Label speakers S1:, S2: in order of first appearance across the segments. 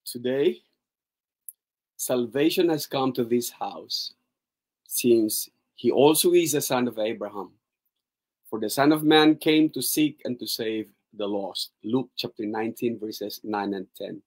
S1: Today, salvation has come to this house, since he also is a son of Abraham. For the Son of Man came to seek and to save the lost. Luke chapter 19, verses 9 and 10,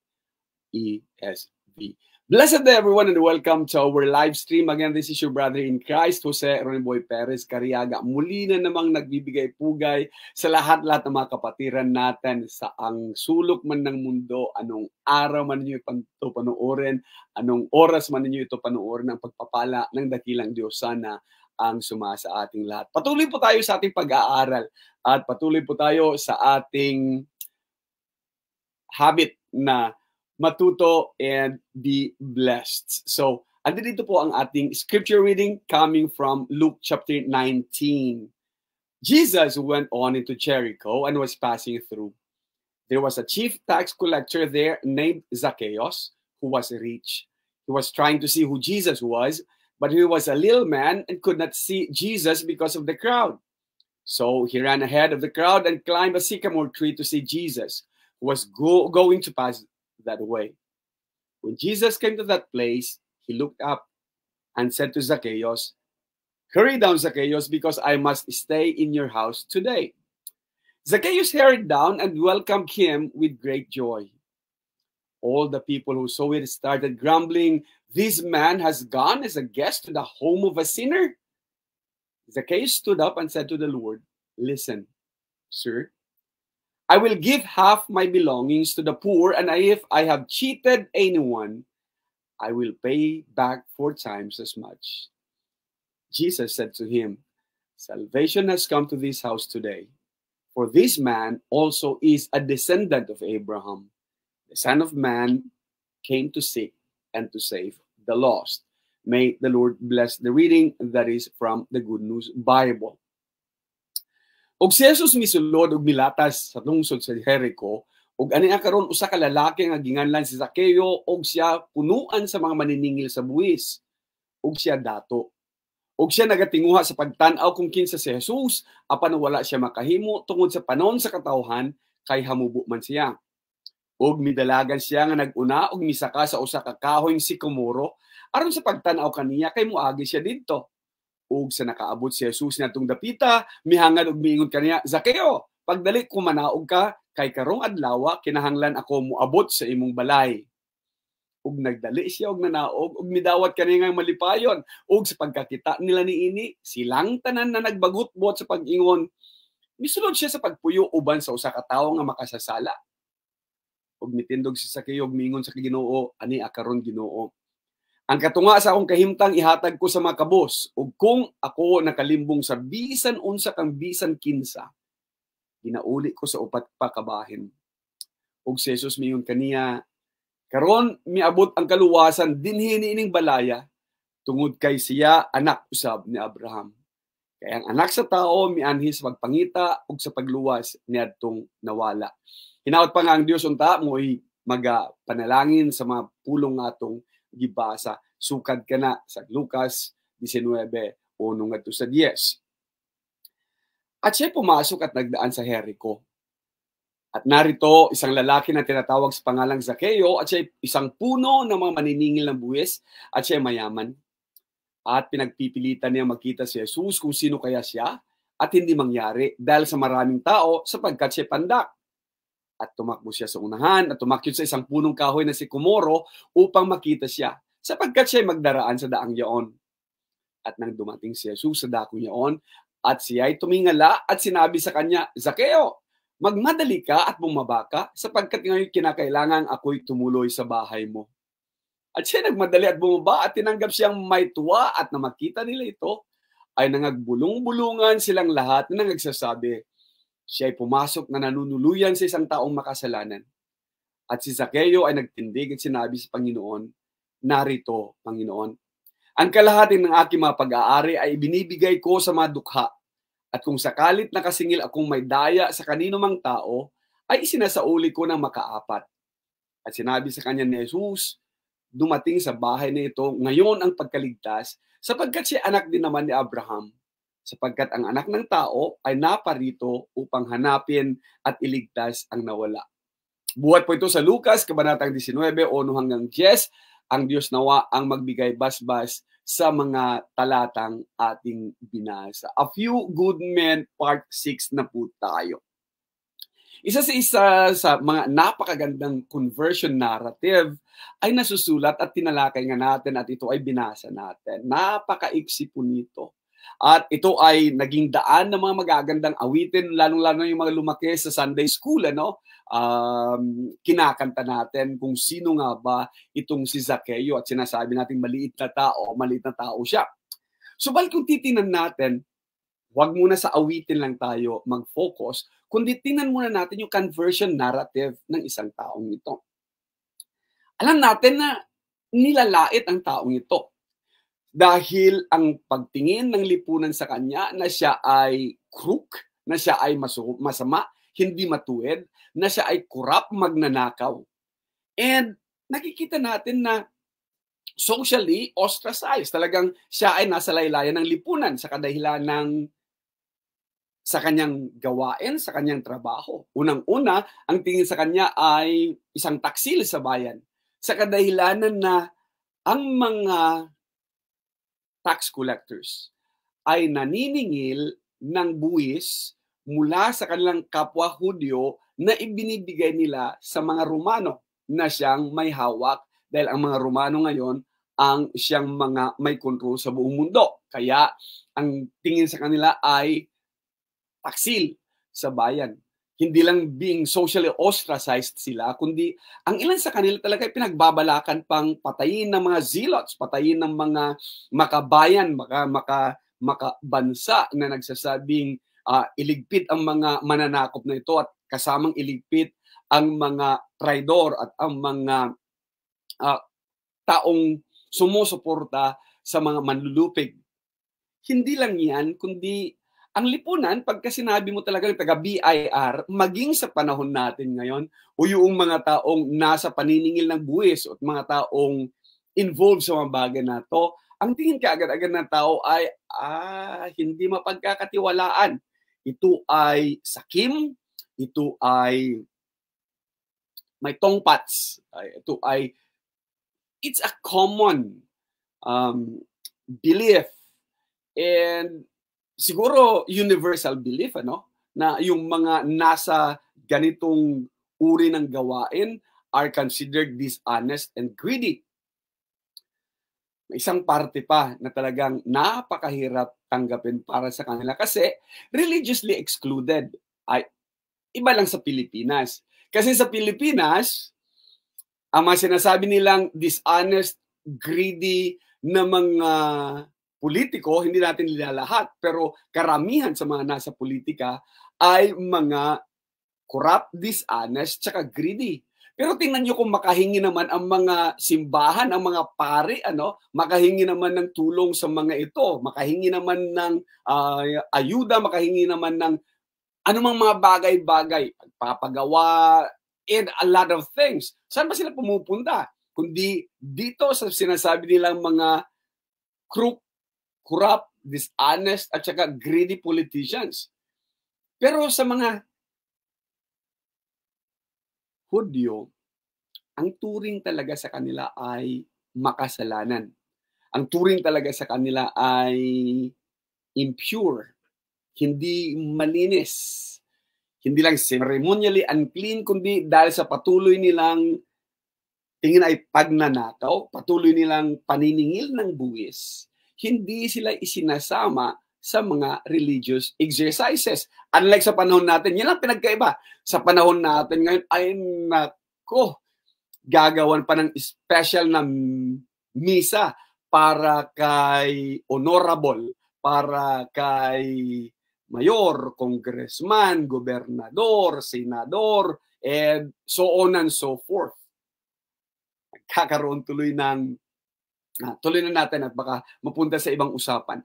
S1: ESV. Blessed day, everyone, and welcome to our live stream. Again, this is your brother in Christ, Jose Roniboy Perez Cariaga. Muli na namang nagbibigay pugay sa lahat-lahat ng mga kapatiran natin sa ang sulok man ng mundo, anong araw man ninyo ito panoorin, anong oras man ninyo ito panoorin, ang pagpapala ng dakilang Diyos sana ang sumasa ating lahat. Patuloy po tayo sa ating pag-aaral at patuloy po tayo sa ating habit na matuto and be blessed. So, andito po ang ating scripture reading coming from Luke chapter 19. Jesus went on into Jericho and was passing through. There was a chief tax collector there named Zacchaeus, who was rich. He was trying to see who Jesus was, but he was a little man and could not see Jesus because of the crowd. So he ran ahead of the crowd and climbed a sycamore tree to see Jesus, who was going to pass that way. When Jesus came to that place, he looked up and said to Zacchaeus, "Hurry down, Zacchaeus, because I must stay in your house today." Zacchaeus hurried down and welcomed him with great joy. All the people who saw it started grumbling, "This man has gone as a guest to the home of a sinner." Zacchaeus stood up and said to the Lord, "Listen, sir, I will give half my belongings to the poor, and if I have cheated anyone, I will pay back 4 times as much." Jesus said to him, "Salvation has come to this house today, for this man also is a descendant of Abraham. The Son of Man came to seek and to save the lost." May the Lord bless the reading that is from the Good News Bible. Og si Jesus misulod og milatas sa tungsod sa Jericho, og ania karon usa ka lalaki nga ginganlan si Zacchaeo, og siya punuan sa mga maniningil sa buwis, og siya dato. Og siya nagatinguha sa pagtan-aw kung kinsa si Jesus, apan wala siya makahimo tungod sa panon sa katawhan kay hamubo man siya. Og midalagan siya nga nag-una og misaka sa usa ka kahoyng sikomoro aron sa pagtan-aw kaniya kay moagi siya didto. Ug sa nakaabot si Jesus natong dapita, mihangad og miingon kaniya, "Zacchaeo, pagdali kumanaog ka, kay karong adlaw kinahanglan ako moabot sa imong balay." Ug nagdali siya og nanaog ug midawat kaniya nga malipayon. Ug sa pagkakita nila niini, silang tanan na nagbagutbot sa pag-ingon. Misulod siya sa pagpuyo uban sa usa ka tawo nga makasasala. Ug mitindog si Zacchaeo og miingon sa Ginoo, "Ani akaron Ginoo, ang katunga sa akong kahimtang ihatag ko sa mga kabos, ug kung ako nakalimbong sa bisan unsa kang bisan kinsa, ginauli ko sa upat pa kabahin." Ug si Jesus miingon kaniya, "Karon miabot ang kaluwasan dinhi niining balaya, tungod kay siya anak usab ni Abraham. Kay ang anak sa tao mianhi sa pagpangita ug sa pagluwas niadtong nawala." Hinaot pa nga ang Dios unta mo'y magapanalangin sa mga pulong atong gibasa. Sukad ka na sa Lucas 19:1 ngadto sa 10. At siya pumasok at nagdaan sa Jericho. At narito isang lalaki na tinatawag sa pangalang Zacchaeo, at siya isang puno ng mga maniningil ng buwis, at siya mayaman. At pinagpipilitan niya makita si Jesus kung sino kaya siya, at hindi mangyari dahil sa maraming tao sapagkat siya pandak. At tumakbo siya sa unahan at tumakyod sa isang punong kahoy na sikomoro upang makita siya, sapagkat siya magdaraan sa daang yaon. At nang dumating si Jesus sa dako yaon, at siya ay tumingala at sinabi sa kanya, "Zacchaeo, magmadali ka at bumaba ka, sapagkat ngayon kinakailangan ako'y tumuloy sa bahay mo." At siya nagmadali at bumaba, at tinanggap siyang may tuwa, at na makita nila ito, ay nangagbulong-bulungan silang lahat na nagsasabi, siya ay pumasok na nanunuluyan sa isang taong makasalanan. At si Zacchaeo ay nagtindig at sinabi sa Panginoon, "Narito, Panginoon, ang kalahati ng aking mga pag-aari ay binibigay ko sa mga dukha. At kung sakalit nakasingil akong may daya sa kanino mang tao, ay isinasauli ko ng makaapat." At sinabi sa kanya ni Jesus, dumating sa bahay na ito ngayon ang pagkaligtas, sapagkat siya anak din naman ni Abraham. Sapagkat ang anak ng tao ay naparito upang hanapin at iligtas ang nawala. Buhat po ito sa Lucas, Kabanatang 19, 1-10. Ang Diyos nawa ang magbigay basbas sa mga talatang ating binasa. A Few Good Men, Part 6 na po tayo. Isa sa mga napakagandang conversion narrative ay nasusulat at tinalakay nga natin at ito ay binasa natin. Napakaiksi po nito. At ito ay naging daan ng mga magagandang awitin, lalong-lalo yung mga lumaki sa Sunday school, ano? Kinakanta natin kung sino nga ba itong si Zaccheo at sinasabi natin maliit na tao siya. Subalit kung titingnan natin, huwag muna sa awitin lang tayo mag-focus, kundi tingnan muna natin yung conversion narrative ng isang taong ito. Alam natin na nilalait ang taong ito. Dahil ang pagtingin ng lipunan sa kanya na siya ay crook, na siya ay masama, hindi matuwid, na siya ay corrupt, magnanakaw. And nakikita natin na socially ostracized. Talagang siya ay nasa laylayan ng lipunan sa kadahilan ng sa kanyang gawain, sa kanyang trabaho. Unang-una, ang tingin sa kanya ay isang taksil sa bayan. Sa kadahilanan na ang mga tax collectors ay naniningil ng buwis mula sa kanilang kapwa Hudyo na ibinibigay nila sa mga Romano na siyang may hawak dahil ang mga Romano ngayon ang siyang mga may kontrol sa buong mundo. Kaya ang tingin sa kanila ay taksil sa bayan. Hindi lang being socially ostracized sila, kundi ang ilan sa kanila talaga ay pinagbabalakan pang patayin ng mga zealots, patayin ng mga makabayan, makabansa na nagsasabing iligpit ang mga mananakop na ito at kasamang iligpit ang mga traidor at ang mga taong sumusuporta sa mga manlulupig. Hindi lang yan, kundi ang lipunan, pagka sinabi mo talaga ng taga-BIR, maging sa panahon natin ngayon, o yung mga taong nasa paniningil ng buwis o mga taong involved sa mga bagay na to, ang tingin ka agad-agad ng tao ay, hindi mapagkakatiwalaan. Ito ay sakim, ito ay may tongpats, it's a common belief and siguro universal belief, ano, na yung mga nasa ganitong uri ng gawain are considered dishonest and greedy. May isang parte pa na talagang napakahirap tanggapin para sa kanila kasi religiously excluded. Ay, iba lang sa Pilipinas. Kasi sa Pilipinas, ang mga sinasabi nilang dishonest, greedy na mga politiko, hindi natin nilalahat, pero karamihan sa mga nasa politika ay mga corrupt, dishonest, tsaka greedy. Pero tingnan nyo kung makahingi naman ang mga simbahan, ang mga pari, makahingi naman ng tulong sa mga ito, makahingi naman ng ayuda, makahingi naman ng anumang mga bagay-bagay, pagpapagawa, and a lot of things. Saan ba sila pumupunta? Kundi dito sa sinasabi nilang mga crook, corrupt, dishonest, at saka greedy politicians. Pero sa mga Hudyo, ang turing talaga sa kanila ay makasalanan. Ang turing talaga sa kanila ay impure, hindi malinis. Hindi lang ceremonially unclean, kundi dahil sa patuloy nilang tingin ay pagnanakaw, patuloy nilang paniningil ng buwis, hindi sila isinasama sa mga religious exercises. Unlike sa panahon natin, yan ang pinagkaiba. Sa panahon natin ngayon, ay nako, gagawan pa ng special na misa para kay honorable, para kay mayor, congressman, gobernador, senador, and so on and so forth. Kakaroon tuloy ng tuloy na natin at baka mapunta sa ibang usapan.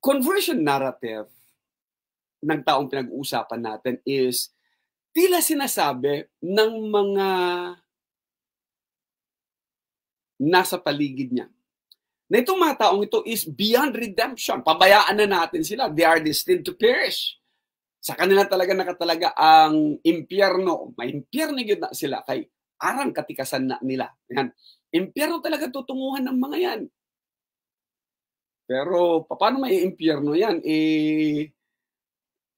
S1: Conversion narrative ng taong pinag-uusapan natin is tila sinasabi ng mga nasa paligid niya na itong mga taong ito is beyond redemption. Pabayaan na natin sila. They are destined to perish. Sa kanila talaga nakatalaga ang impyerno. May impyerno yun na sila kay arang katikasan na nila. Yan. Impyerno talaga tutunguhan ng mga yan. Pero paano may impyerno yan?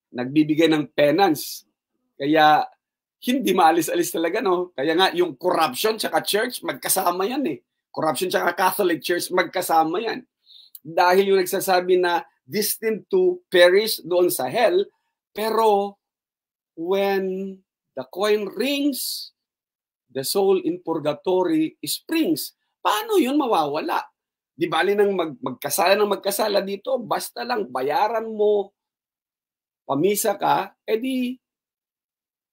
S1: Nagbibigay ng penance. Kaya hindi maalis-alis talaga, no? Kaya nga yung corruption tsaka church, magkasama yan eh. Corruption tsaka Catholic Church, magkasama yan. Dahil yung nagsasabi na destined to perish doon sa hell, pero when the coin rings, the soul in purgatory springs. Paano yun mawawala? Di bali nang magkasala dito, basta lang bayaran mo, pamisa ka, edi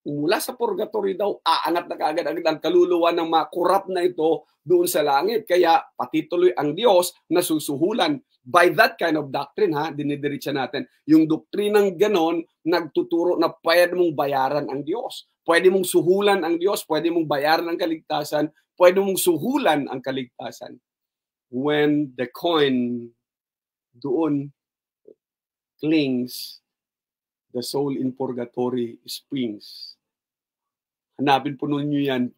S1: mula sa purgatory daw, aangat na kaagad-agad ang kaluluwa ng mga korap na ito doon sa langit. Kaya pati tuloy ang Diyos nasusuhulan. By that kind of doctrine, dinidiretsa natin. Yung doktrinang ganon, nagtuturo na pwede mong bayaran ang Diyos. Pwede mong suhulan ang Diyos, pwede mong bayaran ang kaligtasan, pwede mong suhulan ang kaligtasan. When the coin doon clings, the soul in purgatory springs. Hanapin po ninyo yan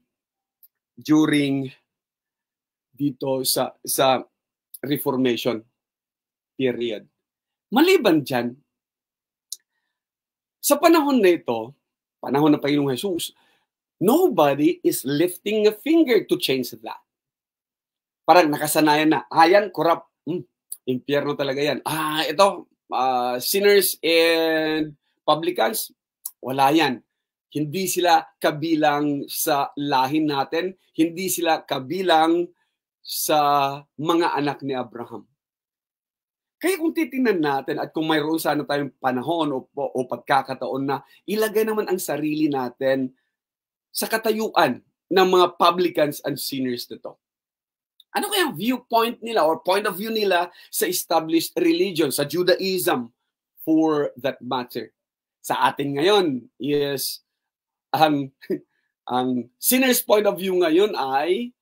S1: during dito sa Reformation period. Maliban dyan, sa panahon na ito, panahon ng Panginoong Jesus, nobody is lifting a finger to change that. Parang nakasanayan na, yan, corrupt, impyerno talaga yan. Ito, sinners and publicans, wala yan. Hindi sila kabilang sa lahin natin, hindi sila kabilang sa mga anak ni Abraham. Kaya kung titingnan natin at kung mayroon sana tayong panahon o pagkakataon na ilagay naman ang sarili natin sa katayuan ng mga publicans and sinners nito. Ano kaya ang viewpoint nila or point of view nila sa established religion, sa Judaism for that matter? Sa atin ngayon is ang sinner's point of view ngayon ay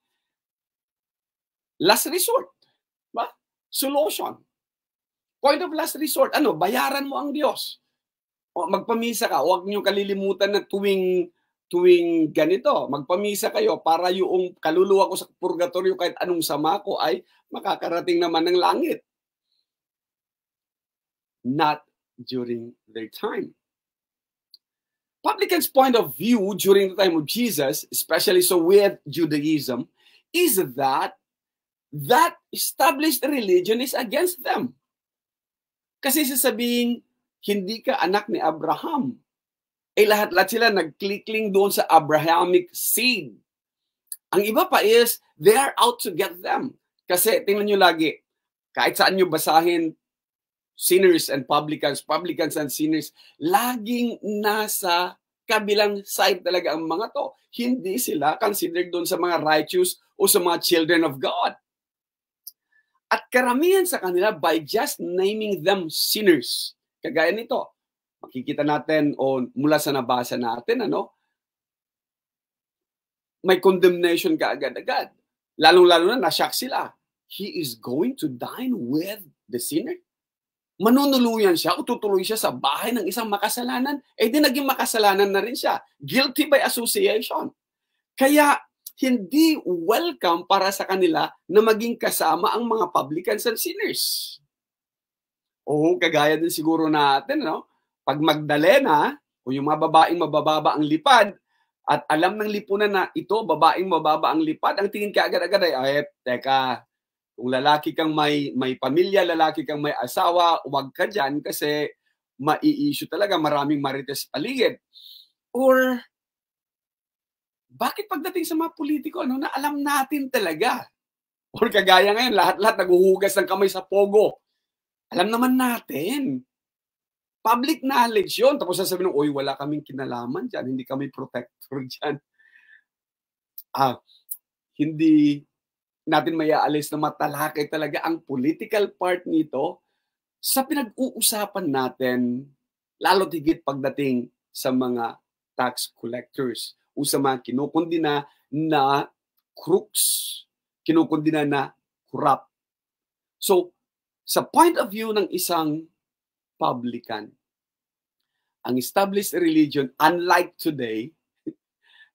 S1: last resort. Ba? Solution. Point of last resort, bayaran mo ang Diyos. O magpamisa ka, huwag niyo kalilimutan na tuwing ganito, magpamisa kayo para yung kaluluwa ko sa purgatorio kahit anong sama ko ay makakarating naman ng langit. Not during their time. Publicans' point of view during the time of Jesus, especially so with Judaism, is that established religion is against them. Kasi sasabihin, hindi ka anak ni Abraham. Lahat-lahat sila nagklikling doon sa Abrahamic seed. Ang iba pa is, they are out to get them. Kasi tingnan nyo lagi, kahit saan nyo basahin, sinners and publicans and sinners, laging nasa kabilang side talaga ang mga to. Hindi sila considered doon sa mga righteous o sa mga children of God. At karamihan sa kanila by just naming them sinners. Kagaya nito, makikita natin o mula sa nabasa natin, may condemnation ka agad-agad. Lalong-lalo na nashock sila. He is going to dine with the sinner? Manunuluyan siya o tutuloy siya sa bahay ng isang makasalanan? Di naging makasalanan na rin siya. Guilty by association. Kaya hindi welcome para sa kanila na maging kasama ang mga publicans and sinners. Kagaya din siguro natin, pag Magdalena, o yung mga babaeng mabababa ang lipad, at alam ng lipunan na ito, babaeng mababa ang lipad, ang tingin ka agad-agad ay, teka, kung lalaki kang may pamilya, lalaki kang may asawa, huwag ka dyan kasi mai-issue talaga, maraming marites paligid. Or, bakit pagdating sa mga politiko, na alam natin talaga? Or kagaya ngayon, lahat-lahat naghuhugas ng kamay sa pogo. Alam naman natin. Public knowledge yun. Tapos sasabihin ng, wala kaming kinalaman dyan. Hindi kami protector dyan. Hindi natin mayaalis na matalakay talaga ang political part nito sa pinag-uusapan natin, lalo tigit pagdating sa mga tax collectors o sa mga kinukundina na crooks, kinukundina na corrupt. So, sa point of view ng isang publican, Ang established religion, unlike today,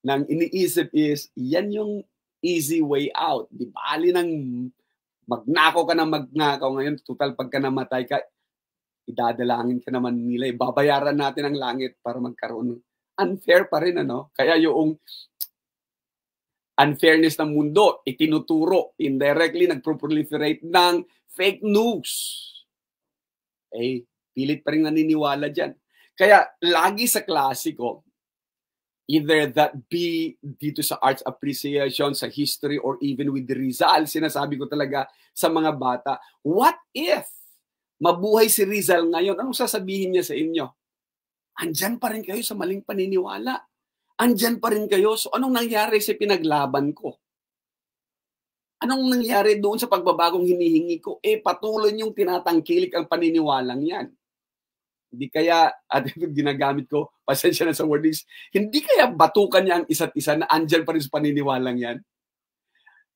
S1: nang iniisip is, yan yung easy way out. Di bali nang magnakaw ka na magnakaw ngayon, total pagka namatay ka, idadalangin ka naman nila, babayaran natin ang langit para magkaroon. Unfair pa rin, ano? Kaya yung unfairness ng mundo, itinuturo, indirectly, nagproliferate ng fake news. Pilit pa rin naniniwala dyan. Kaya, lagi sa klasiko, either that be dito sa arts appreciation, sa history, or even with the Rizal, sinasabi ko talaga sa mga bata, what if mabuhay si Rizal ngayon? Anong sasabihin niya sa inyo? Andyan pa rin kayo sa maling paniniwala. Andyan pa rin kayo. So anong nangyari sa pinaglaban ko? Anong nangyari doon sa pagbabagong hinihingi ko? Patuloy niyong tinatangkilik ang paniniwalang yan. Hindi kaya, at ito ginagamit ko, pasensya na sa wordings, hindi kaya batukan niya ang isa't isa na andyan pa rin sa paniniwalang yan?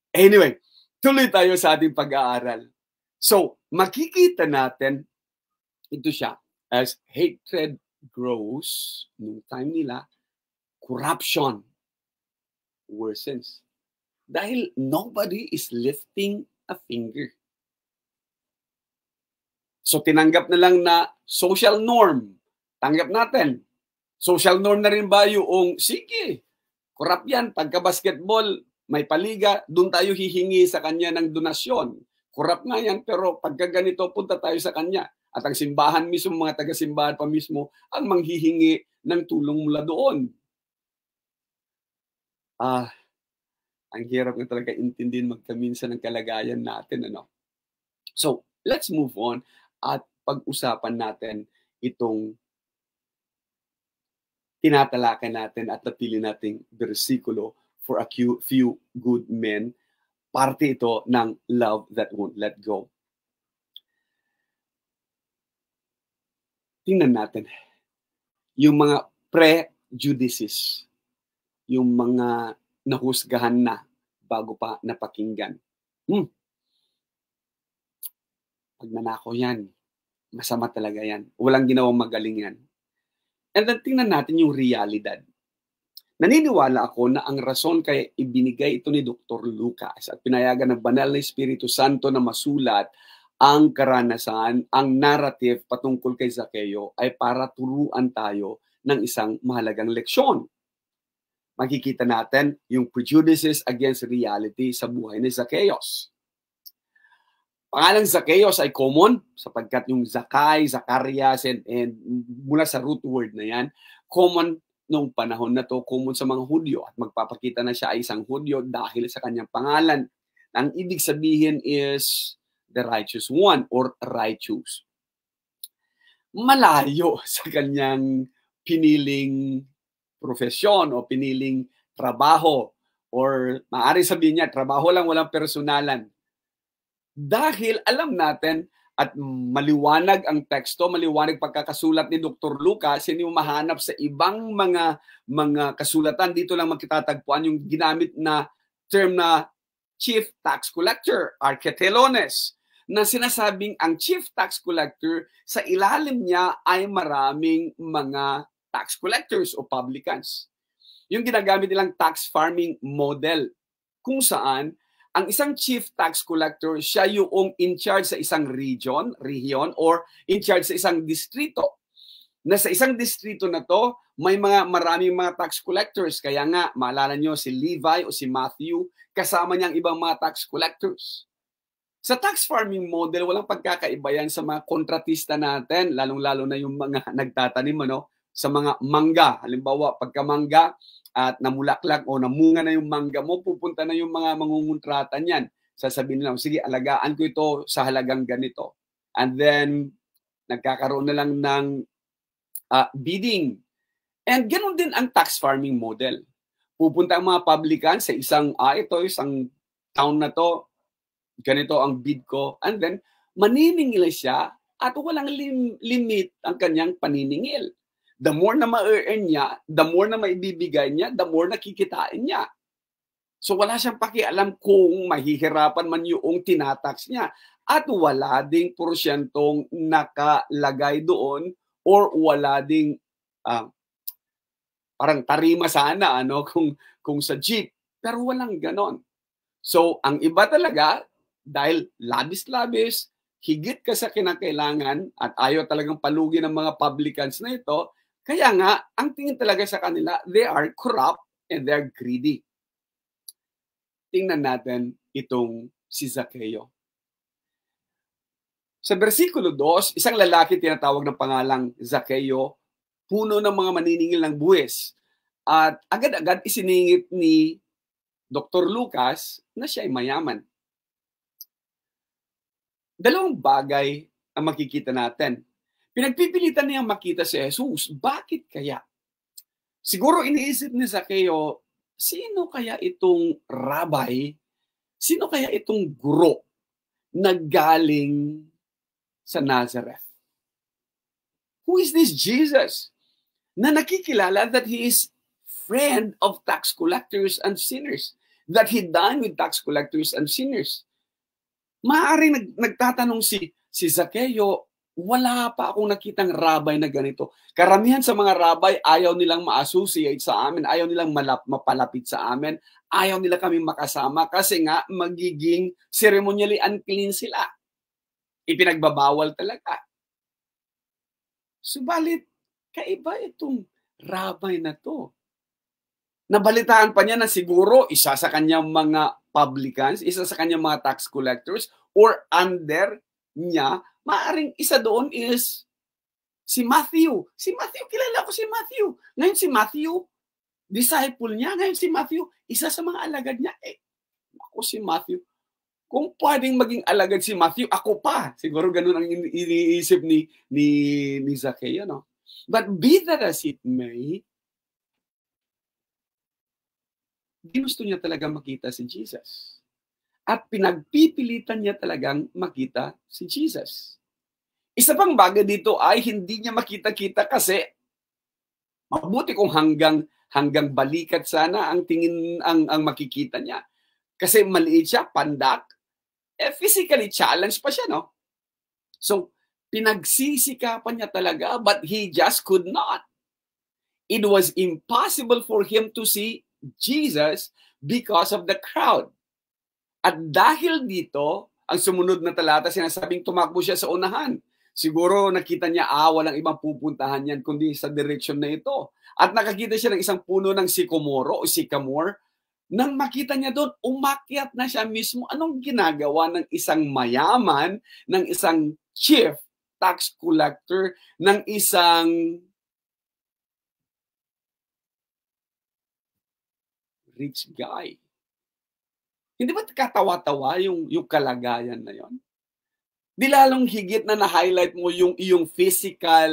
S1: Anyway, tuloy tayo sa ating pag-aaral. So, makikita natin, ito siya, as hatred grows, nung time nila, corruption worsens. Dahil nobody is lifting a finger. So tinanggap na lang na social norm. Tanggap natin. Social norm na rin ba yung, sige, corrupt yan. Pagka-basketball, may paliga, doon tayo hihingi sa kanya ng donasyon. Corrupt nga yan, pero pagka ganito, punta tayo sa kanya. At ang simbahan mismo, mga taga-simbahan pa mismo, ang manghihingi ng tulong mula doon. Ang hirap na talaga intindihin magkaminsan ng kalagayan natin, ano? So, let's move on at pag-usapan natin itong tinatalakay natin at napili nating bersikulo for a few good men. Parte ito ng love that won't let go. Tingnan natin. Yung mga prejudices, yung mga nahusgahan na bago pa napakinggan. Pagnanakaw yan. Masama talaga yan. Walang ginawang magaling yan. And then tingnan natin yung realidad. Naniniwala ako na ang rason kaya ibinigay ito ni Dr. Lucas at pinayagan ng Banal na Espiritu Santo na masulat ang karanasan, ang narrative patungkol kay Zaccheo ay para turuan tayo ng isang mahalagang leksyon. Makikita natin yung prejudices against reality sa buhay ni Zacchaeus. Pangalan Zacchaeus ay common sapagkat yung Zakay, Zacarias, and mula sa root word na yan, common nung panahon na to, common sa mga Hudyo at magpapakita na siya ay isang Hudyo dahil sa kanyang pangalan. Ang ibig sabihin is the righteous one or righteous. Malayo sa kanyang piniling profesyon o piniling trabaho or maaari sabihin niya, trabaho lang, walang personalan. Dahil alam natin at maliwanag ang teksto, maliwanag pagkakasulat ni Dr. Lucas, hindi mo mahanap sa ibang mga kasulatan. Dito lang magkitatagpuan yung ginamit na term na chief tax collector, arketelones, na sinasabing ang chief tax collector, sa ilalim niya ay maraming mga tax collectors o publicans. Yung ginagamit nilang tax farming model, kung saan ang isang chief tax collector, siya yung in charge sa isang region, or in charge sa isang distrito. Na sa isang distrito na to, may maraming mga tax collectors. Kaya nga, maalala nyo si Levi o si Matthew, kasama niyang ibang mga tax collectors. Sa tax farming model, walang pagkakaiba yan sa mga kontratista natin, lalong-lalo na yung mga nagtatanim, sa mga mangga. Halimbawa, pagka mangga, at namulaklak o namunga na yung mangga mo, pupunta na yung mga mangungontrata niyan. Sasabihin nila, sige, alagaan ko ito sa halagang ganito. And then, nagkakaroon na lang ng bidding. And ganoon din ang tax farming model. Pupunta ang mga publican sa isang town na to, ganito ang bid ko. And then, maniningil siya at walang limit ang kanyang paniningil. The more na ma-earn niya, the more na maibibigay niya, the more na kikitain niya. So wala siyang pakialam kung mahihirapan man yung tinatax niya. At wala ding porsyentong nakalagay doon or wala ding parang tarima sana ano kung sa jeep, pero walang ganon. So ang iba talaga dahil labis-labis, higit ka sa kinakailangan at ayaw talagang palugi ng mga publicans na ito, kaya nga ang tingin talaga sa kanila, they are corrupt and they are greedy. Tingnan natin itong si Zaccheo. Sa versikulo 2, isang lalaki tinatawag ng pangalang Zaccheo, puno ng mga maniningil ng buwis. At agad-agad isiningit ni Dr. Lucas na siya ay mayaman. Dalawang bagay ang makikita natin. Pinagpipilitan niyang makita si Jesus. Bakit kaya? Siguro iniisip ni Zaccheo, sino kaya itong rabbi? Sino kaya itong guro na galing sa Nazareth? Who is this Jesus na nakikilala that he is friend of tax collectors and sinners? That he dined with tax collectors and sinners? Maaaring nagtatanong si Zaccheo, wala pa akong nakitang rabay na ganito. Karamihan sa mga rabay, ayaw nilang ma-associate sa amin, ayaw nilang mapalapit sa amin, ayaw nila kami makasama kasi nga magiging ceremonially unclean sila. Ipinagbabawal talaga. Subalit, kaiba itong rabay na to. Nabalitaan pa niya na siguro isa sa kanyang mga publicans, isa sa kanyang mga tax collectors, or under niya, maaring isa doon is si Matthew. Si Matthew, kilala ko si Matthew. Ngayon si Matthew, disciple niya. Ngayon si Matthew, isa sa mga alagad niya. Ako si Matthew. Kung pwedeng maging alagad si Matthew, ako pa. Siguro ganun ang iniisip ni Zaccheo, no? But be that as it may, ginusto niya talaga makita si Jesus. At pinagpipilitan niya talagang makita si Jesus. Isa pang bagay dito ay hindi niya makita-kita kasi mabuti kung hanggang balikat sana ang tingin ang makikita niya. Kasi maliit siya, pandak. Physically challenged pa siya, no? So, pinagsisikapan niya talaga but he just could not. It was impossible for him to see Jesus because of the crowd. At dahil dito, ang sumunod na talata, sinasabing tumakbo siya sa unahan. Siguro nakita niya, walang ibang pupuntahan yan kundi sa direksyon na ito. At nakakita siya ng isang puno ng sycamore o sycamore. Nang makita niya doon, umakyat na siya mismo. Anong ginagawa ng isang mayaman, ng isang chief tax collector, ng isang rich guy? Hindi ba katawa-tawa yung kalagayan na yon? Di lalong higit na na-highlight mo yung iyong physical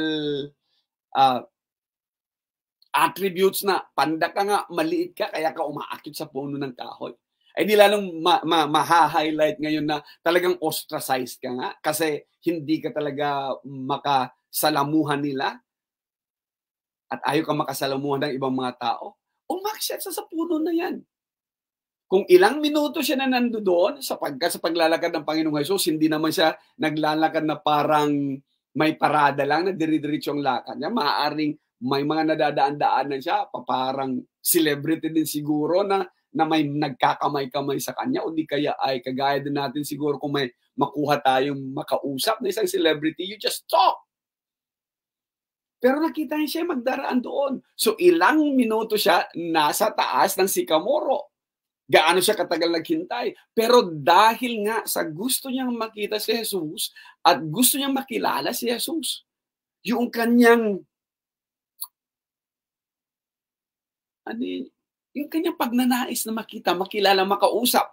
S1: attributes na panda ka nga, maliit ka, kaya ka umaakit sa puno ng kahoy. Ay di lalong ma-highlight ngayon na talagang ostracized ka nga kasi hindi ka talaga makasalamuhan nila at ayaw ka makasalamuhan ng ibang mga tao. Umakyat sa puno na yan. Kung ilang minuto siya na nandoon sa paglalakad ng Panginoong Hesus, hindi naman siya naglalakad na parang may parada lang, na dire-diretso ang lakad niya. Maaaring may mga nadadaan-daanan siya, parang celebrity din siguro na may nagkakamay-kamay sa kanya, o di kaya ay kagaya din natin siguro kung may makuha tayong makausap na isang celebrity, you just talk. Pero nakita niya siya magdaraan doon. So ilang minuto siya nasa taas ng sycamore. Gaano siya katagal naghintay. Pero dahil nga sa gusto niyang makita si Jesus at gusto niyang makilala si Jesus, yung kanyang pagnanais na makita, makilala, makausap,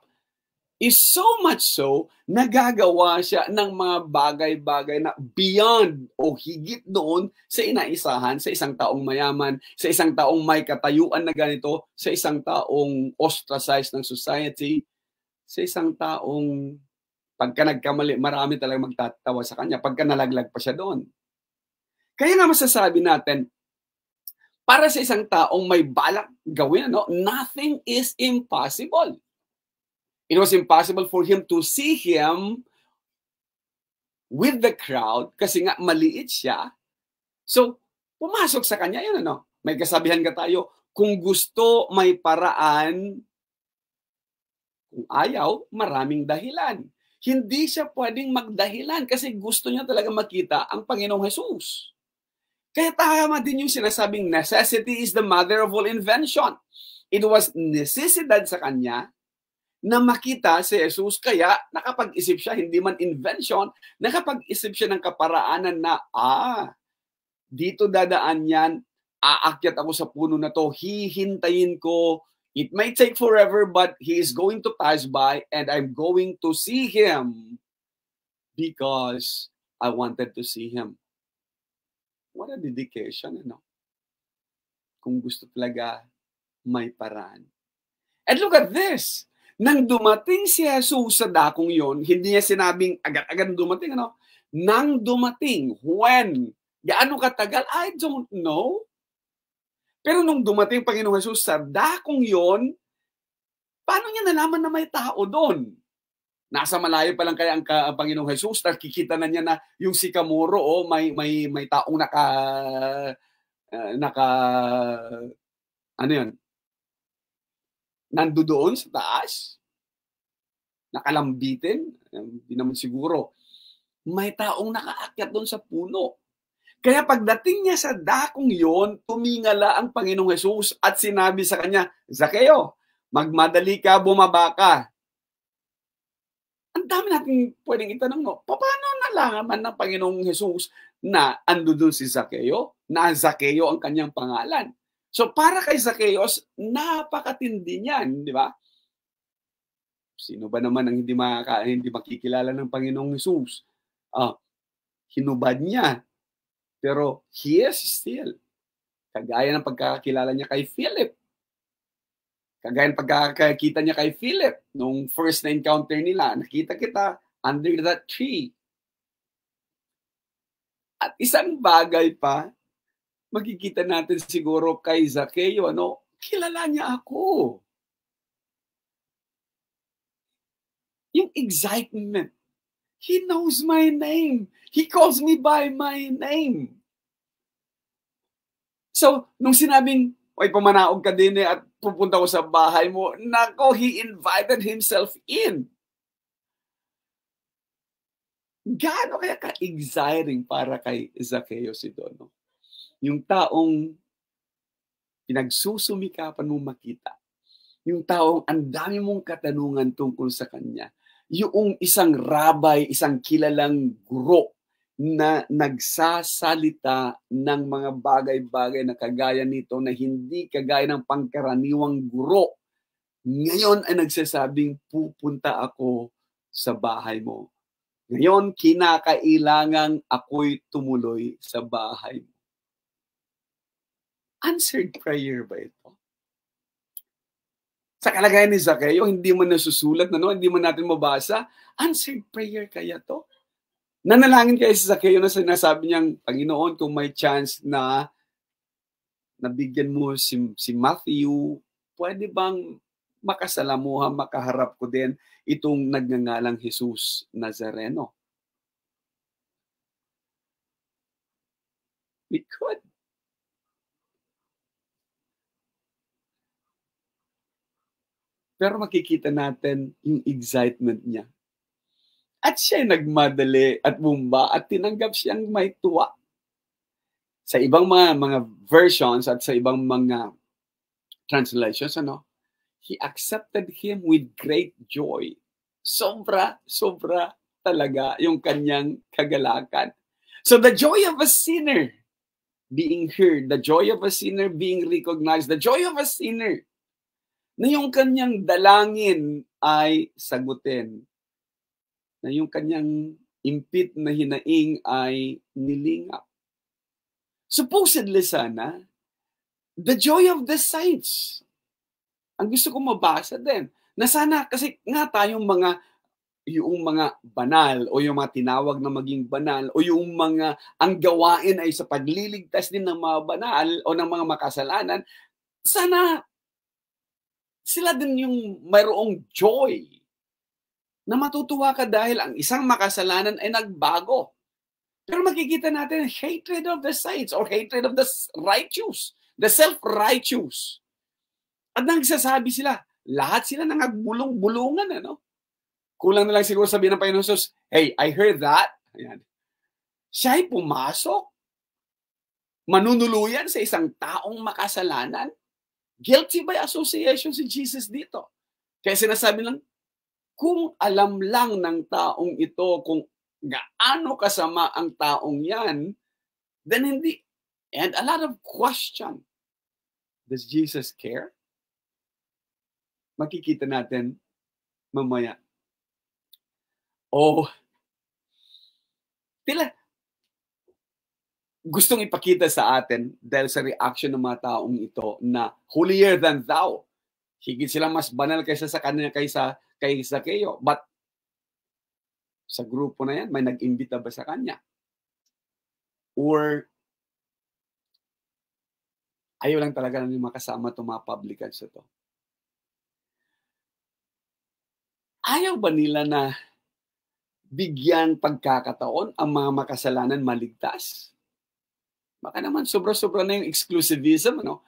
S1: is so much so, nagagawa siya ng mga bagay-bagay na beyond o higit doon sa inaisahan sa isang taong mayaman, sa isang taong may katayuan na ganito, sa isang taong ostracized ng society, sa isang taong pagka nagkamali, marami talagang magtatawa sa kanya, pagka nalaglag pa siya doon. Kaya nga masasabi natin, para sa isang taong may balak gawin, nothing is impossible. It was impossible for him to see him with the crowd kasi nga maliit siya. So, pumasok sa kanya. Yun ano, may kasabihan ka tayo, kung gusto may paraan, kung ayaw, maraming dahilan. Hindi siya pwedeng magdahilan kasi gusto niya talaga makita ang Panginoong Jesus. Kaya tama din yung sinasabing necessity is the mother of all invention. It was necesidad sa kanya na makita si Jesus, kaya nakapag-isip siya, hindi man invention, nakapag-isip siya ng kaparaanan na, dito dadaan yan, aakyat ako sa puno na to, hihintayin ko, it may take forever, but he is going to pass by, and I'm going to see him because I wanted to see him. What a dedication, ano? Kung gusto talaga, may paraan. And look at this. Nang dumating si Jesus sa dakong yon, hindi niya sinabing agad-agad dumating, ano? Nang dumating, when? Gaano katagal? I don't know. Pero nung dumating Panginoong Jesus sa dakong yon, paano niya nalaman na may tao doon? Nasa malayo pa lang kaya ang Panginoong Jesus, nakikita na niya na yung sikamoro, may taong ano yun? Nandoon sa taas? Nakalambitin? Hindi naman siguro. May taong nakaakyat doon sa puno. Kaya pagdating niya sa dakong yon, tumingala ang Panginoong Jesus at sinabi sa kanya, Zakeo, magmadali ka, bumaba ka. Ang dami natin pwedeng itanong, no? Paano nalaman ng Panginoong Jesus na ando doon si Zakeo? Na Zakeo ang kanyang pangalan. So para kay Zakeo, napakatindi niyan, di ba? Sino ba naman ang hindi makikilala ng Panginoong Jesus? Hinubad niya. Pero he is still. Kagaya ng pagkakakilala niya kay Philip. Kagaya ng pagkakakita niya kay Philip nung first na encounter nila, nakita kita under that tree. At isang bagay pa, makikita natin siguro kay Zakeo, kilala niya ako. Yung excitement. He knows my name. He calls me by my name. So, nung sinabing, oy, pumanaog ka din at pupunta ko sa bahay mo, nako, he invited himself in. Gaano kaya ka-exciting para kay Zakeo si Dono? Yung taong pinagsusumikapan mong makita. Yung taong ang dami mong katanungan tungkol sa kanya. Yung isang rabay, isang kilalang guro na nagsasalita ng mga bagay-bagay na kagaya nito na hindi kagaya ng pangkaraniwang guro. Ngayon ay nagsasabing, pupunta ako sa bahay mo. Ngayon, kinakailangang ako'y tumuloy sa bahay mo. Answered prayer ba ito? Sa kalagayan ni Zakeo, hindi mo nasusulat, hindi mo natin mabasa. Answered prayer kaya to? Nanalangin kaya si Zakeo na sinasabi niyang, Panginoon, kung may chance na nabigyan mo si Matthew, pwede bang makasalamuha, makaharap ko din itong nagngangalang Jesus Nazareno? We could. Pero makikita natin yung excitement niya. At siya nagmadali at bumba at tinanggap siyang may tuwa. Sa ibang mga versions at sa ibang mga translations, he accepted him with great joy. Sobra talaga yung kanyang kagalakan. So the joy of a sinner being heard, the joy of a sinner being recognized, the joy of a sinner na yung kanyang dalangin ay sagutin. Na yung kanyang impit na hinaing ay nilingap. Supposedly sana, the joy of the saints. Ang gusto kong mabasa din. Na sana, kasi nga tayong yung mga banal o yung mga tinawag na maging banal o yung mga ang gawain ay sa pagliligtas din ng mga banal o ng mga makasalanan, sana sila din yung mayroong joy na matutuwa ka dahil ang isang makasalanan ay nagbago. Pero makikita natin hatred of the saints or hatred of the righteous, the self-righteous. At nagsasabi sila, lahat sila nangagbulong-bulungan, ano? Kulang na lang siguro sabihin ng Panginoon Jesus, hey, I heard that. Ayan. Siya'y pumasok, manunuluyan sa isang taong makasalanan. Guilty by association si Jesus dito. Kaya sinasabi lang, kung alam lang ng taong ito kung gaano kasama ang taong yan, then hindi. And a lot of question. Does Jesus care? Makikita natin mamaya. Oh, tila gustong ipakita sa atin dahil sa reaction ng mga taong ito na holier than thou. Higit silang mas banal kaysa sa kanila kaysa kayo. But sa grupo na yan, may nag-imbita ba sa kanya? Or ayaw lang talaga ng makasama itong mga publicans ito? Ayaw ba nila na bigyan pagkakataon ang mga makasalanan maligtas? Baka naman sobra-sobra na yung exclusivism, ano?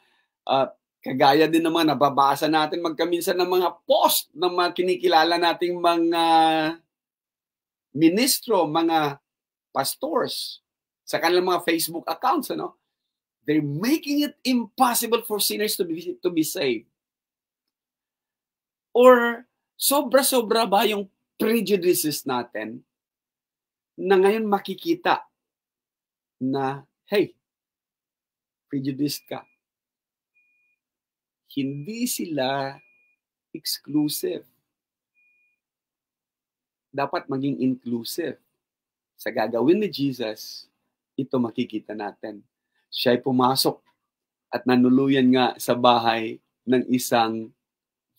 S1: Kagaya din naman nababasa natin magkaminsan ng mga post ng mga kinikilala nating mga ministro, mga pastors sa kanilang mga Facebook accounts, ano? They're making it impossible for sinners to be saved. Or sobra-sobra ba yung prejudices natin na ngayon makikita na, hey, prejudiced ka. Hindi sila exclusive. Dapat maging inclusive. Sa gagawin ni Jesus, ito makikita natin. Siya'y pumasok at nanuluyan nga sa bahay ng isang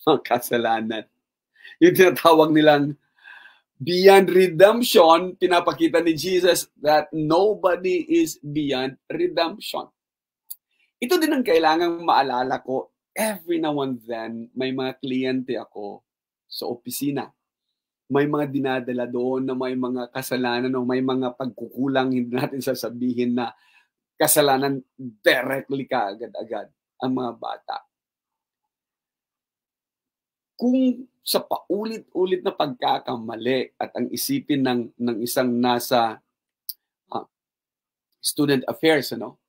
S1: makasalanan. Yung tinatawag nilang beyond redemption, pinapakita ni Jesus that nobody is beyond redemption. Ito din ang kailangang maalala ko every now and then. May mga kliyente ako sa opisina. May mga dinadala doon na may mga kasalanan o may mga pagkukulang, hindi natin sasabihin na kasalanan directly ka agad-agad ang mga bata. Kung sa paulit-ulit na pagkakamali at ang isipin ng isang nasa student affairs, ano,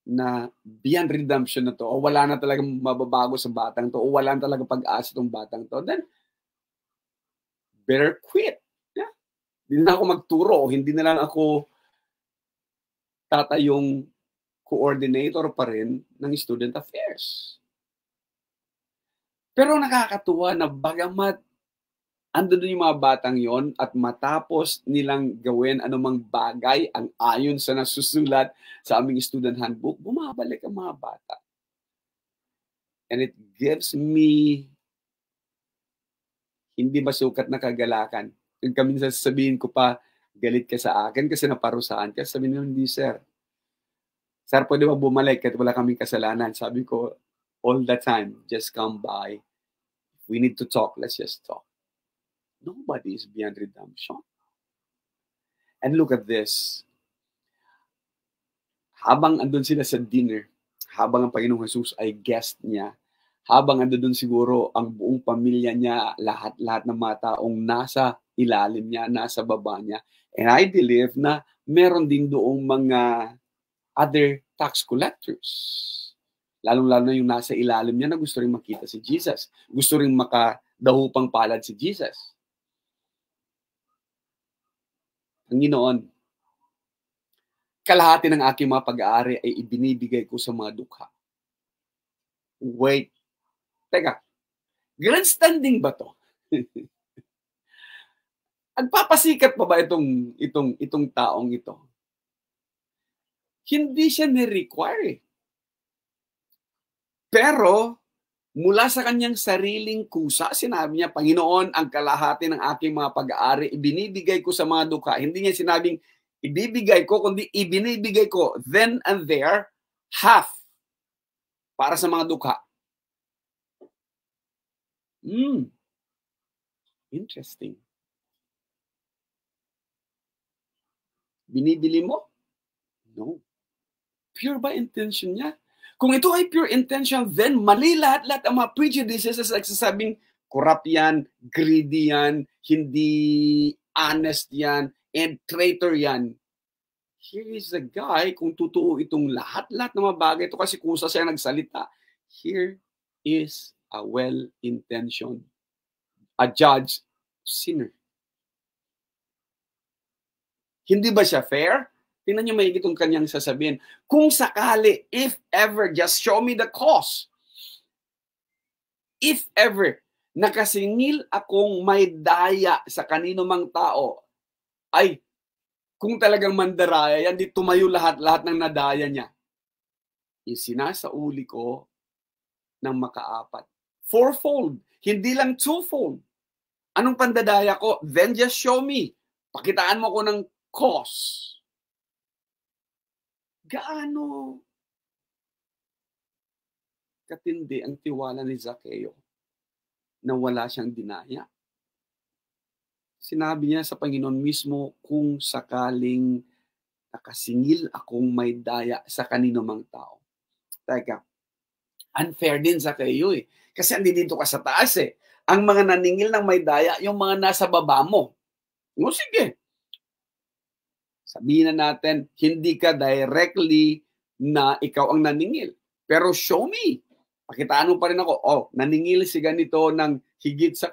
S1: na beyond redemption na to, o wala na talagang mababago sa batang to, o wala na talagang pag-asa tong batang to, then better quit. Yeah. Hindi na ako magturo, hindi na lang ako tatayong coordinator pa rin ng student affairs. Pero nakakatuwa na bagamat andun yung mga batang yon at matapos nilang gawin anumang bagay ang ayon sa nasusulat sa aming student handbook, bumabalik ang mga bata. And it gives me hindi masukat na kagalakan. Yung kami sasabihin ko pa, galit ka sa akin kasi naparusahan ka. Sabi nila, hindi sir. Sir, pwede ba bumalik kahit wala kaming kasalanan? Sabi ko, all the time, just come by. If we need to talk, let's just talk. Nobody is beyond redemption. And look at this. Habang andun sila sa dinner, habang ang Panginoong Jesus ay guest niya, habang andun siguro ang buong pamilya niya, lahat ng mga taong nasa ilalim niya, nasa baba niya. And I believe na meron din doong mga other tax collectors. Lalong-lalo na yung nasa ilalim niya na gusto rin makita si Jesus. Gusto rin makadahupang palad si Jesus. Panginoon, kalahati ng aking mga pag-aari ay ibinibigay ko sa mga dukha. Wait. Teka, grandstanding ba to? Agpapasikat pa ba itong taong ito? Hindi siya ni-require. Pero, mula sa kanyang sariling kusa, sinabi niya, Panginoon, ang kalahati ng aking mga pag-aari, ibinibigay ko sa mga dukha. Hindi niya sinabing, ibibigay ko, kundi ibinibigay ko, then and there, half, para sa mga dukha. Interesting. Binibili mo? No. Pure ba intention niya? Kung ito ay pure intention, then mali lahat-lahat ang mga prejudices sa nagsasabing corrupt yan, greedy yan, hindi honest yan, and traitor yan. Here is a guy, kung totoo itong lahat-lahat ng mga bagay, ito kasi kusa siya nagsalita. Here is a well-intentioned, a judge, sinner. Hindi ba siya fair? Tingnan niyo maigit itong kanyang sasabihin. Kung sakali, if ever, just show me the cause. If ever, nakasingil akong may daya sa kanino mang tao, ay, kung talagang mandaraya yan, di tumayo lahat-lahat ng nadaya niya. Isinasauli ko ng makaapat. Fourfold, hindi lang twofold. Anong pandadaya ko? Then just show me. Pakitaan mo ko ng cause. Gaano katindi ang tiwala ni Zaccheo na wala siyang dinaya? Sinabi niya sa Panginoon mismo, kung sakaling nakasingil akong may daya sa kanino mang tao. Teka, unfair din Zaccheo eh. Kasi andi dito ka sa taas eh. Ang mga naningil ng may daya, yung mga nasa baba mo. O sige. Sabihin na natin, hindi ka directly na ikaw ang naningil. Pero show me. Pakitaan mo pa rin ako, oh, naningil si ganito ng higit sa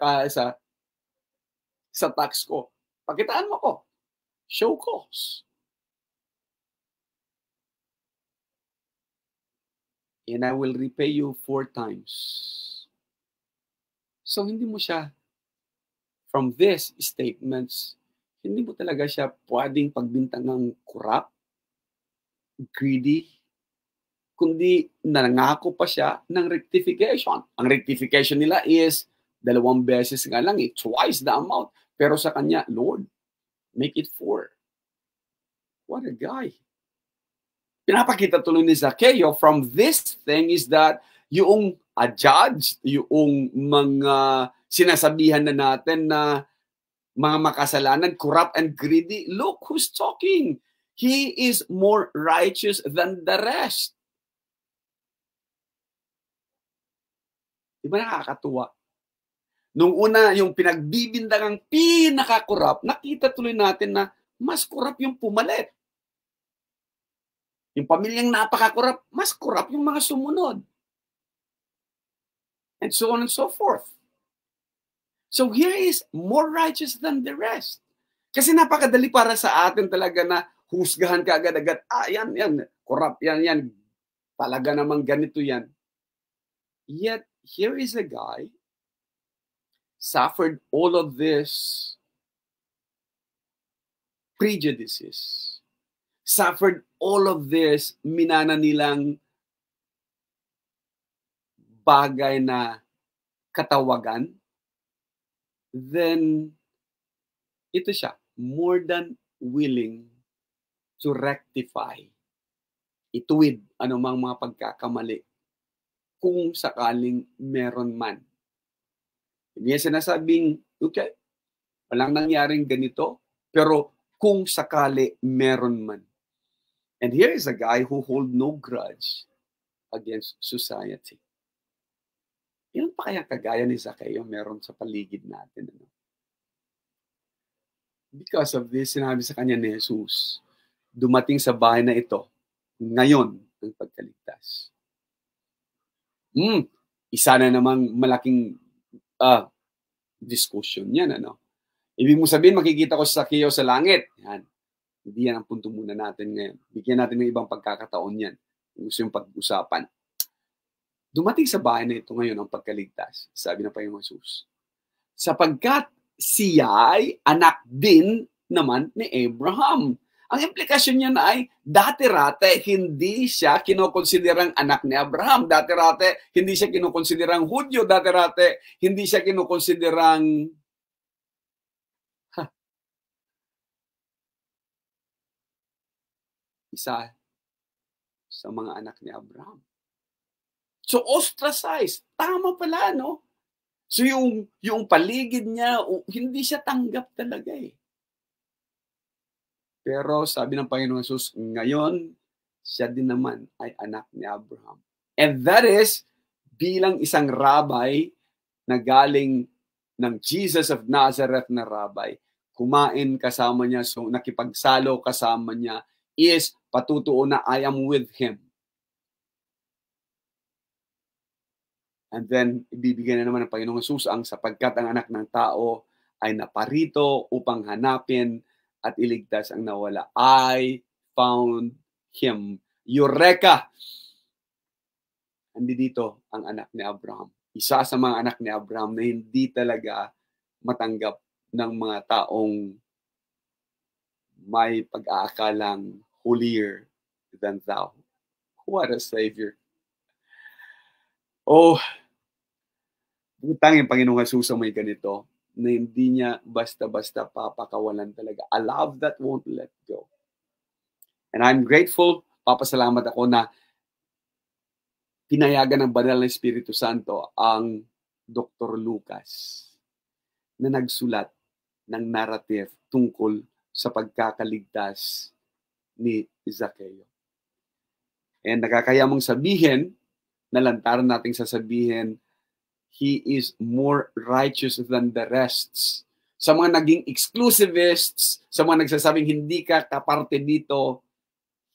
S1: tax ko. Pakitaan mo ko. Show cause. And I will repay you 4 times. So hindi mo siya, from these statements, hindi mo talaga siya pwedeng pagbintang ng corrupt, greedy, kundi nangako pa siya ng rectification. Ang rectification nila is 2 beses nga lang, twice the amount. Pero sa kanya, Lord, make it 4. What a guy. Pinapakita tuloy ni Zaccheo from this thing is that yung a judge, yung mga sinasabihan na natin na mga makasalanan, corrupt and greedy, look who's talking. He is more righteous than the rest. Diba nakakatuwa? Nung una, yung pinagbibindangang pinaka-corrupt, nakita tuloy natin na mas corrupt yung pumalit. Yung pamilyang napaka-corrupt, mas corrupt yung mga sumunod. And so on and so forth. So here is more righteous than the rest. Kasi napakadali para sa atin talaga na husgahan ka agad-agad. Yan, corrupt yan. Talaga namang ganito yan. Yet, here is a guy, suffered all of this prejudices, suffered all of this minana nilang bagay na katawagan, then ito siya, more than willing to rectify, ituwid anumang mga pagkakamali kung sakaling meron man. Hindi niya sinasabing, okay, walang nangyaring ganito, pero kung sakali meron man. And here is a guy who hold no grudge against society. Ilan pa kaya kagaya ni Zaccheo meron sa paligid natin? Ano? Because of this, sinabi sa kanya ni Jesus, dumating sa bahay na ito, ngayon ang pagkaligtas. Isa na namang malaking discussion yan. Ano? Ibig mo sabihin, makikita ko si Zaccheo sa langit. Yan. Hindi yan ang punto muna natin ngayon. Bigyan natin ng ibang pagkakataon yan. Kung gusto yung pag-usapan. Dumating sa bahay na ito ngayon ang pagkaligtas. Sabi na Panginoong Jesus. Sapagkat siya ay anak din naman ni Abraham. Ang implikasyon niya na ay, dati-rate, hindi siya kinokonsiderang anak ni Abraham. Dati-rate, hindi siya kinokonsiderang Hudyo. Dati-rate, hindi siya kinokonsiderang isa sa mga anak ni Abraham. So, ostracized. Tama pala, no? So, yung paligid niya, hindi siya tanggap talaga eh. Pero sabi ng Panginoong Jesus, ngayon, siya din naman ay anak ni Abraham. And that is, bilang isang rabbi na galing ng Jesus of Nazareth na rabbi, kumain kasama niya, so nakipagsalo kasama niya, is patutuo na I am with him. And then, ibibigay na naman ng Panginoong Jesus ang sapagkat ang anak ng tao ay naparito upang hanapin at iligtas ang nawala. I found him. Eureka! Andi dito ang anak ni Abraham. Isa sa mga anak ni Abraham na hindi talaga matanggap ng mga taong may pag-aakalang holier than thou. What a Savior. Oh, butang yung Panginoong Jesus ang may ganito na hindi niya basta-basta papakawalan talaga. A love that won't let go. And I'm grateful, papasalamat ako na pinayagan ng banal na Espiritu Santo ang Dr. Lucas na nagsulat ng narrative tungkol sa pagkakaligtas ni Zacchaeus. And nakakaya mong sabihin, nalantaran nating sasabihin, he is more righteous than the rest. Sa mga naging exclusivists, sa mga nagsasabing hindi ka kaparte dito,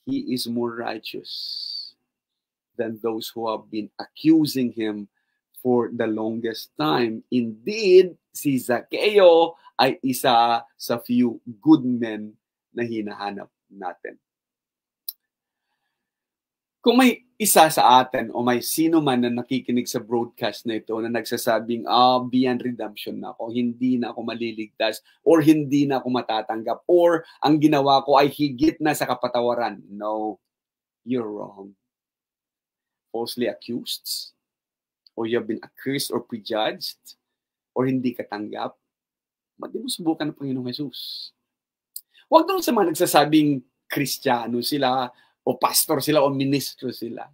S1: he is more righteous than those who have been accusing him for the longest time. Indeed, si Zacchaeus ay isa sa few good men na hinahanap natin. Kung may isa sa atin o may sino man na nakikinig sa broadcast na ito na nagsasabing, beyond redemption na ako, hindi na ako maliligtas, or hindi na ako matatanggap, or ang ginawa ko ay higit na sa kapatawaran. No, you're wrong. Falsely accused, or you have been accused or prejudged, or hindi ka tanggap, di mo subukan ng Panginoong Jesus. Huwag doon sa mga nagsasabing Kristiyano sila, o pastor sila, o ministro sila.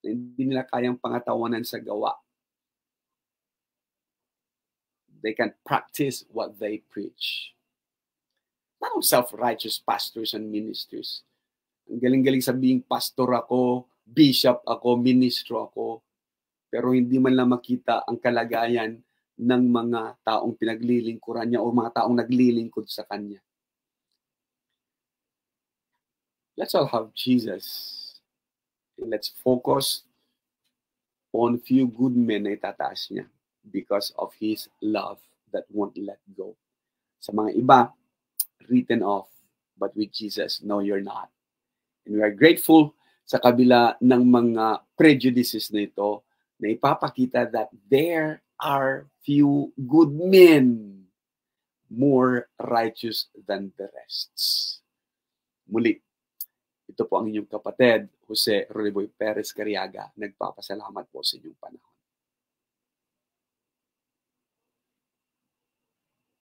S1: Hindi nila kayang pangatawanan sa gawa. They can practice what they preach. Parang self-righteous pastors and ministers. Ang galing-galing sabihing pastor ako, bishop ako, ministro ako, pero hindi man lang makita ang kalagayan ng mga taong pinaglilingkuran niya o mga taong naglilingkod sa kanya. Let's all have Jesus. And let's focus on few good men na itataas niya because of His love that won't let go. Sa mga iba, written off. But with Jesus, no, you're not. And we are grateful sa kabila ng mga prejudices na ito na ipapakita that there are few good men more righteous than the rest. Muli, ito po ang inyong kapatid, Jose Roliboy Perez Cariaga. Nagpapasalamat po sa inyong panahon.